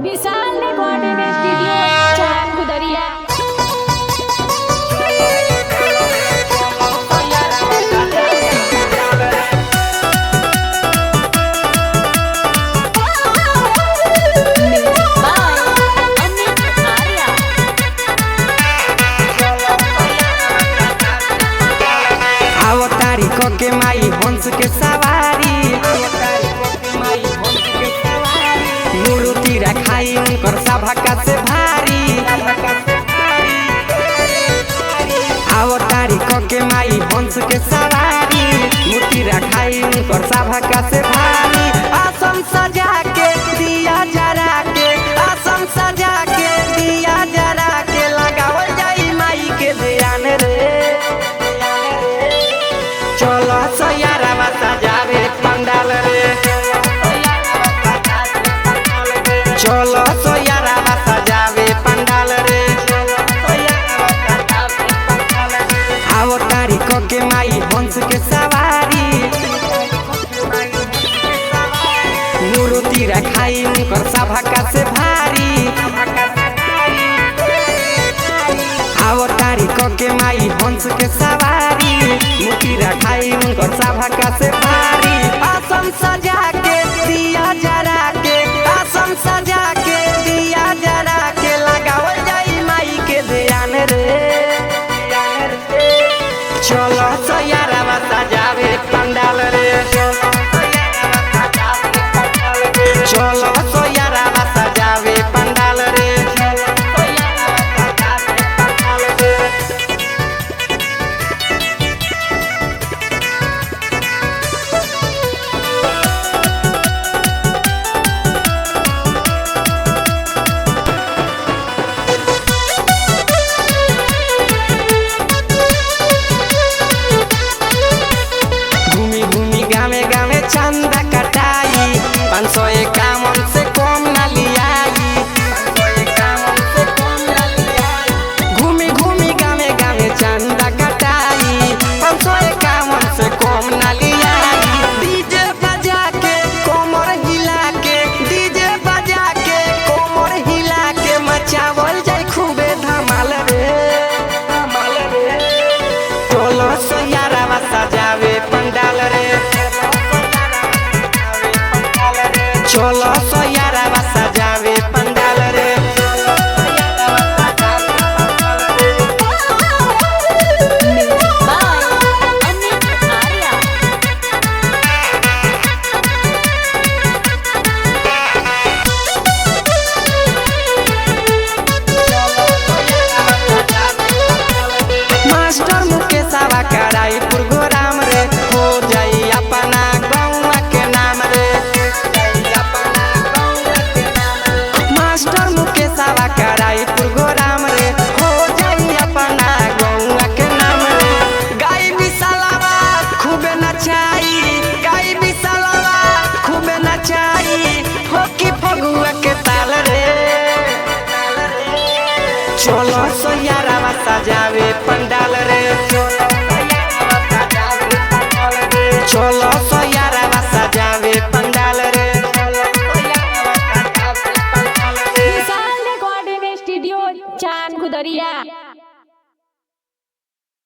विशाल recording studio चार गुदरिया। के माई हंस के सवारी मूर्ति रखाई उनकर सभा से भारी आओ तारीख के माई हंस के सवारी मूर्ति रखाई उनकर सभा से भारी आसन सजा के दिया जरा के आसन सजा के दिया जरा के लगावल जाई माई के ध्यान रे चलो सोयारा सजावे पंडाल रे चलो सोयारा सजावे पंडाल रे आओ तारीख के माई हंस के सवारी मूर्ति रखाई उनकर सभा से भारी आओ तारीख के माई हंस के सवारी मूर्ति रखाई उनकर सभा से भारी आसन सजा के दिया जरा के आसन सजा के दिया जरा के लगावल जाई माई के ध्यान रे चलो सोयारा सजावे पंडाल रे चलो सोयारा सजावे पंडाल रे चंदा कटाई 551 से कम न लियाई घूमी घूमी गामे गामे चंदा कटाई 551 से कम न लियाई डीजे बजा के कोमर हिला के डीजे बजा के कोमर हिला के मचावल जाय खूबे धमाल रे टोलो सोयारा सजावे पंडाल रे चलो सोयारा सजावे पंडाल रे मास्टर मुकेश कराई प्रोग्राम रे हो जाई अपना गौवा के नाम रे मास्टर मुकेश कराई प्रोग्राम रे हो जाई अपना गौवा के नाम रे गाई विशालवा खूबे नचाई गाई विशालवा खूबे नचाई होकी फगुआ के ताल रे चलो सोयारा सजावे